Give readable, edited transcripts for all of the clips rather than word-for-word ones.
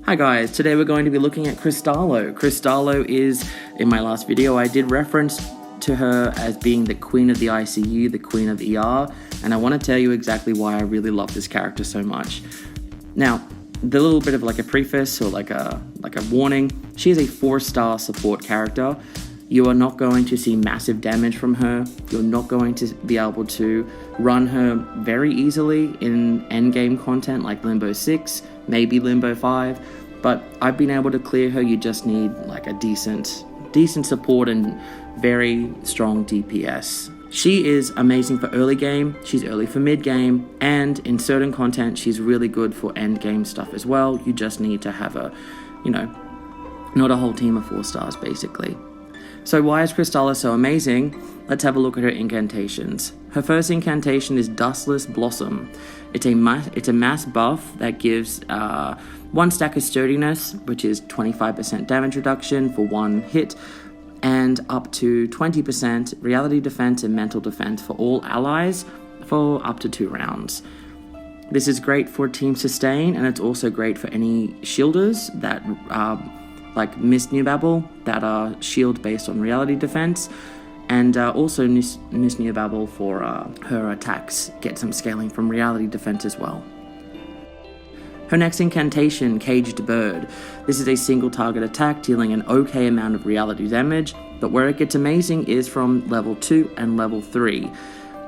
Hi guys, today we're going to be looking at Cristallo. Cristallo is, in my last video, I did reference to her as being the queen of the ICU, the queen of ER, and I want to tell you exactly why I really love this character so much. Now, the little bit of like a preface or like a warning, she is a 4-star support character. You are not going to see massive damage from her. You're not going to be able to run her very easily in endgame content like Limbo 6, maybe Limbo 5, but I've been able to clear her. You just need like a decent support and very strong DPS. She is amazing for early game, she's early for mid game, and in certain content she's really good for end game stuff as well. You just need to have a, not a whole team of 4 stars basically. So why is Cristallo so amazing? Let's have a look at her incantations. Her first incantation is Dustless Blossom. It's a mass buff that gives 1 stack of sturdiness, which is 25% damage reduction for 1 hit, and up to 20% reality defense and mental defense for all allies for up to 2 rounds. This is great for team sustain, and it's also great for any shielders that like Miss Newbabble that are shield based on reality defense, and also Miss Newbabble for her attacks get some scaling from reality defense as well. Her next incantation, Caged Bird. This is a single target attack dealing an okay amount of reality damage, but where it gets amazing is from level 2 and level 3.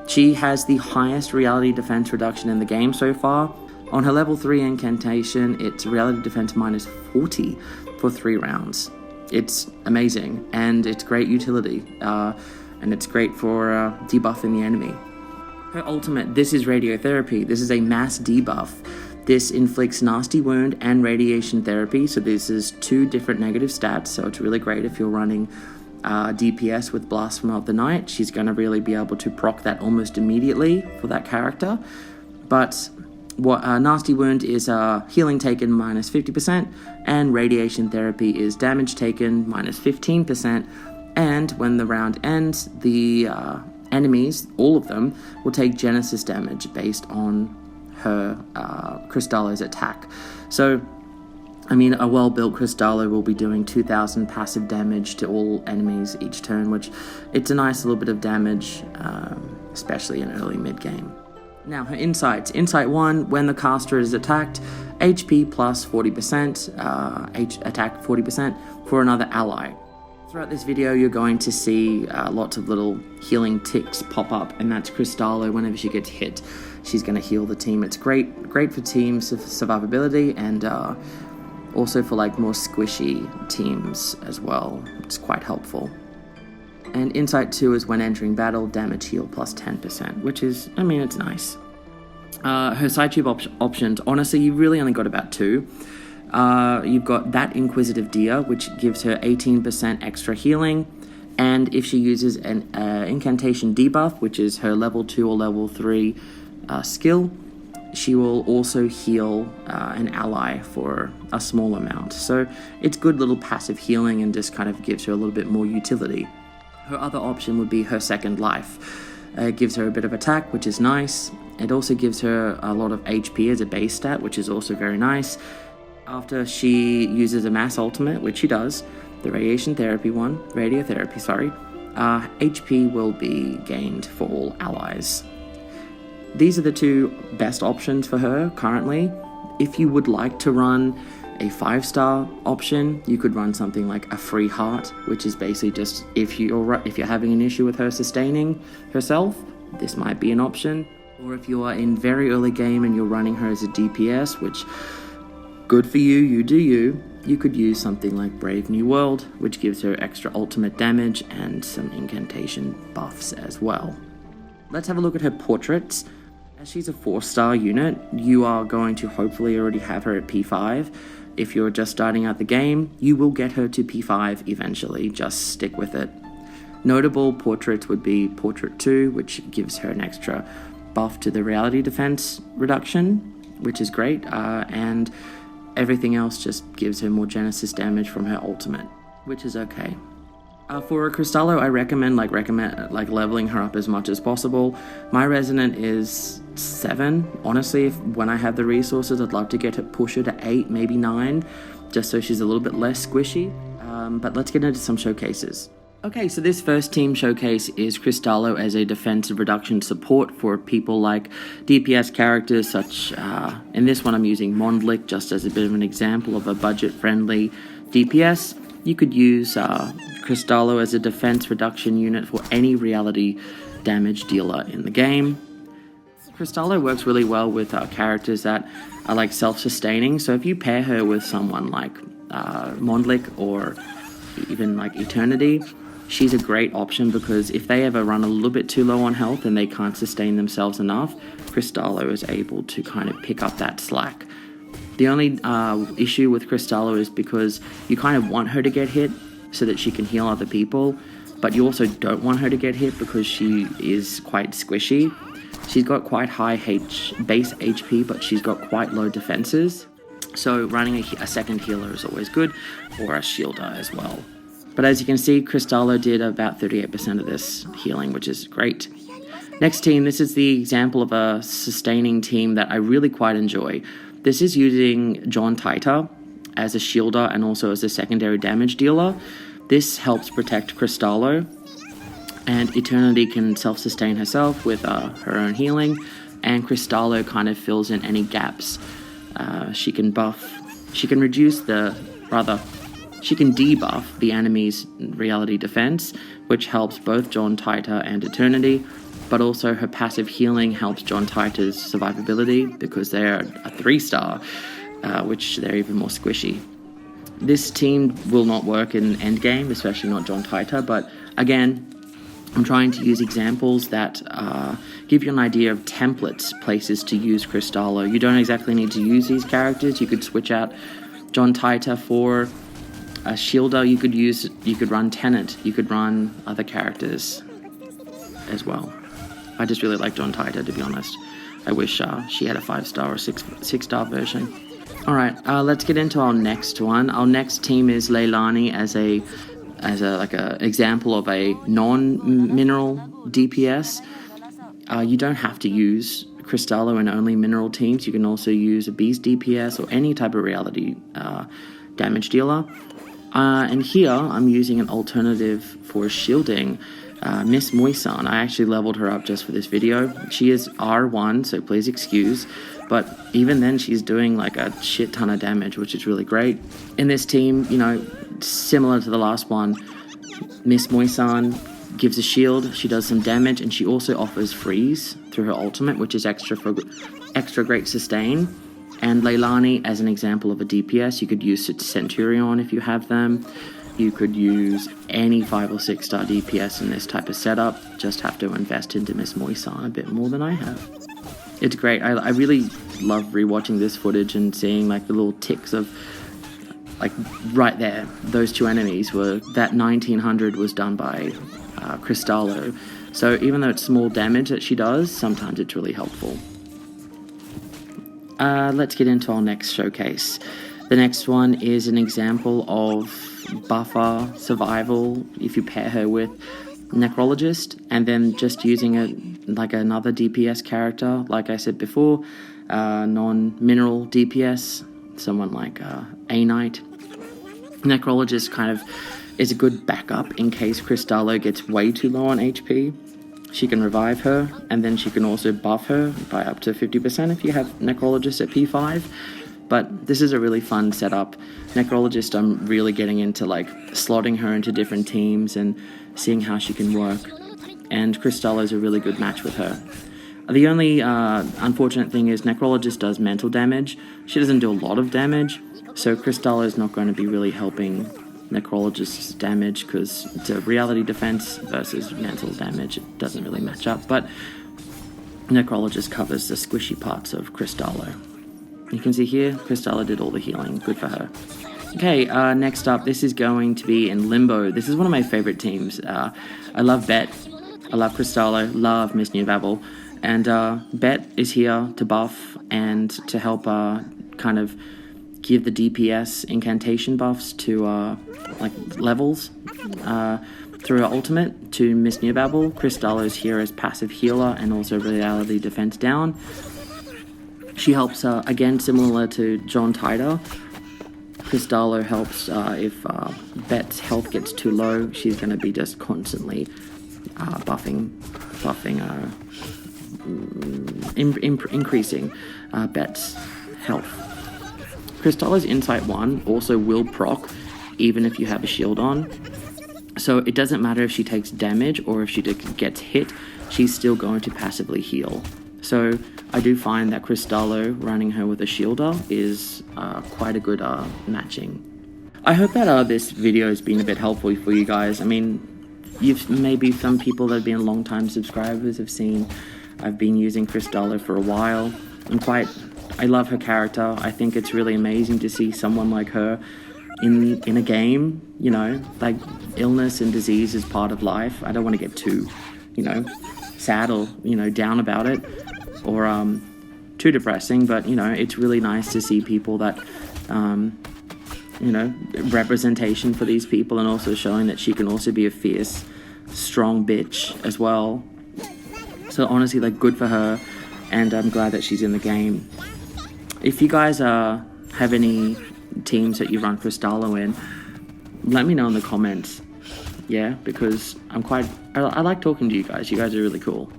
She has the highest reality defense reduction in the game so far. On her level 3 incantation, it's reality defense minus 40 for 3 rounds. It's amazing, and it's great utility, and it's great for debuffing the enemy. Her ultimate, this is radiotherapy. This is a mass debuff. This inflicts nasty wound and radiation therapy, so this is 2 different negative stats, so it's really great if you're running DPS with Blasphemy of the Night. She's going to really be able to proc that almost immediately for that character. But what nasty wound is healing taken minus 50%, and radiation therapy is damage taken minus 15%, and when the round ends, the enemies, all of them, will take Genesis damage based on her Cristallo's attack. So, I mean, a well-built Cristallo will be doing 2,000 passive damage to all enemies each turn, which it's a nice little bit of damage, especially in early mid-game. Now, her insights. Insight 1, when the caster is attacked, HP plus 40%, attack 40% for another ally. Throughout this video, you're going to see lots of little healing ticks pop up, and that's Cristallo. Whenever she gets hit, she's going to heal the team. It's great for team survivability, and also for like more squishy teams as well. It's quite helpful. And Insight 2 is when entering battle, damage heal plus 10%, which is, I mean, it's nice. Her side tube options, honestly, you've really only got about 2. You've got that Inquisitive Deer, which gives her 18% extra healing, and if she uses an Incantation debuff, which is her level 2 or level 3 skill, she will also heal an ally for a small amount. So it's good little passive healing and just kind of gives her a little bit more utility. Her other option would be her Second Life. It gives her a bit of attack, which is nice. It also gives her a lot of HP as a base stat, which is also very nice. After she uses a mass ultimate, which she does, the radiotherapy, HP will be gained for all allies. These are the 2 best options for her currently. If you would like to run a 5-star option, you could run something like a Free Heart, which is basically just if you're having an issue with her sustaining herself, this might be an option. Or if you are in very early game and you're running her as a DPS, which good for you, you do you could use something like Brave New World, which gives her extra ultimate damage and some incantation buffs as well. Let's have a look at her portraits. As she's a 4-star unit, you are going to hopefully already have her at P5. If you're just starting out the game, you will get her to P5 eventually, just stick with it. Notable portraits would be Portrait 2, which gives her an extra buff to the reality defense reduction, which is great, and everything else just gives her more Genesis damage from her ultimate, which is okay. For Cristallo, I recommend leveling her up as much as possible. My resonant is 7. Honestly, when I have the resources, I'd love to push her to 8, maybe 9, just so she's a little bit less squishy. But let's get into some showcases. Okay, so this first team showcase is Cristallo as a defensive reduction support for people like DPS characters such, in this one I'm using Mondlik just as a bit of an example of a budget-friendly DPS. You could use Cristallo as a defense reduction unit for any reality damage dealer in the game. Cristallo works really well with characters that are like self-sustaining, so if you pair her with someone like Mondlik or even like Eternity, she's a great option because if they ever run a little bit too low on health and they can't sustain themselves enough, Cristallo is able to kind of pick up that slack. The only issue with Cristallo is because you kind of want her to get hit so that she can heal other people, but you also don't want her to get hit because she is quite squishy. She's got quite high base HP, but she's got quite low defenses. So running a second healer is always good, or a shielder as well. But as you can see, Cristallo did about 38% of this healing, which is great. Next team, this is the example of a sustaining team that I really quite enjoy. This is using John Titor as a shielder and also as a secondary damage dealer. This helps protect Cristallo, and Eternity can self-sustain herself with her own healing, and Cristallo kind of fills in any gaps. She can debuff the enemy's reality defense, which helps both John Titor and Eternity, but also her passive healing helps John Titor's survivability because they're a 3-star, which they're even more squishy. This team will not work in endgame, especially not John Titor, but again, I'm trying to use examples that give you an idea of templates, places to use Cristallo. You don't exactly need to use these characters. You could switch out John Titor for a shielder. You could run Tenant. You could run other characters as well. I just really like John Titor, to be honest. I wish she had a 5-star or 6-star version. Alright, let's get into our next one. Our next team is Leilani as a example of a non-mineral DPS. You don't have to use Cristallo in only mineral teams. You can also use a beast DPS or any type of reality damage dealer. And here I'm using an alternative for shielding, Miss Moisan. I actually leveled her up just for this video. She is R1, so please excuse, but even then she's doing like a shit ton of damage, which is really great. In this team, you know, similar to the last one, Miss Moisan gives a shield, she does some damage, and she also offers freeze through her ultimate, which is extra great sustain. And Leilani, as an example of a DPS, you could use Centurion if you have them. You could use any 5 or 6-star DPS in this type of setup. Just have to invest into Miss Moisan a bit more than I have. It's great. I really love rewatching this footage and seeing like the little ticks of, like right there, those two enemies were, that 1900 was done by Cristallo. So even though it's small damage that she does, sometimes it's really helpful. Let's get into our next showcase. The next one is an example of buffer survival if you pair her with Necrologist, and then just using another DPS character, like I said before, non-mineral DPS, someone like A Knight. Necrologist kind of is a good backup in case Cristallo gets way too low on HP. She can revive her, and then she can also buff her by up to 50% if you have Necrologist at P5. But this is a really fun setup. Necrologist, I'm really getting into like slotting her into different teams and seeing how she can work. And Cristallo is a really good match with her. The only unfortunate thing is Necrologist does mental damage. She doesn't do a lot of damage, so Cristallo is not going to be really helping Necrologist's damage because it's a reality defense versus mental damage. It doesn't really match up, but Necrologist covers the squishy parts of Cristallo. You can see here, Cristallo did all the healing. Good for her. Okay, next up, this is going to be in Limbo. This is one of my favorite teams. I love Bet. I love Cristallo. Love Miss New Babel. And Bet is here to buff and to help kind of give the DPS incantation buffs to like levels through her ultimate to Miss Neobabble. Cristallo's here as passive healer and also reality defense down. She helps, again, similar to John Titor. Cristallo helps if Bet's health gets too low. She's going to be just constantly increasing Bet's health. Cristallo's Insight 1 also will proc even if you have a shield on. So it doesn't matter if she takes damage or if she gets hit, she's still going to passively heal. So I do find that Cristallo running her with a shielder is quite a good matching. I hope that this video has been a bit helpful for you guys. I mean, maybe some people that have been long-time subscribers have seen I've been using Cristallo for a while. I love her character. I think it's really amazing to see someone like her in a game. You know, like, illness and disease is part of life. I don't want to get too, sad or, down about it, or too depressing, but, it's really nice to see people that, representation for these people, and also showing that she can also be a fierce, strong bitch as well. So honestly, like, good for her, and I'm glad that she's in the game. If you guys have any teams that you run Cristallo in, let me know in the comments. Yeah, because I like talking to you guys. You guys are really cool.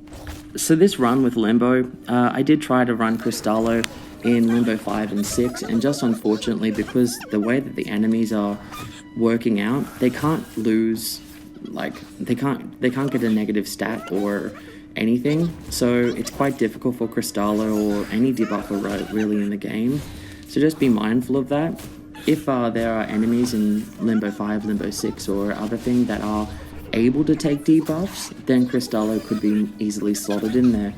So this run with Limbo, I did try to run Cristallo in Limbo 5 and 6, and just unfortunately, because the way that the enemies are working out, they can't lose, like, they can't get a negative stat or anything, so it's quite difficult for Cristallo or any debuffer really in the game. So just be mindful of that. If there are enemies in Limbo 5, Limbo 6 or other thing that are able to take debuffs, then Cristallo could be easily slotted in there,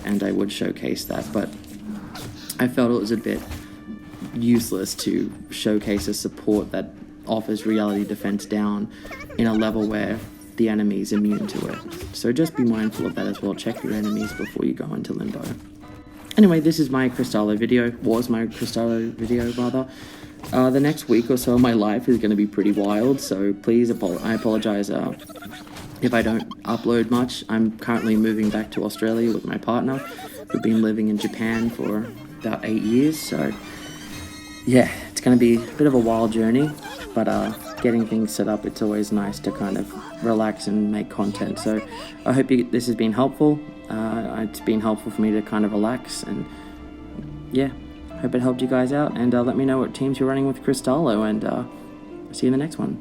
and I would showcase that, but I felt it was a bit useless to showcase a support that offers reality defense down in a level where the enemy is immune to it. So just be mindful of that as well. Check your enemies before you go into Limbo. Anyway, this is my Cristallo video, rather. The next week or so of my life is going to be pretty wild, so please, I apologize if I don't upload much. I'm currently moving back to Australia with my partner. We've been living in Japan for about 8 years, so yeah, it's going to be a bit of a wild journey, but getting things set up, it's always nice to kind of relax and make content. So I hope this has been helpful. It's been helpful for me to kind of relax, and yeah, hope it helped you guys out, and let me know what teams you're running with Cristallo, and see you in the next one.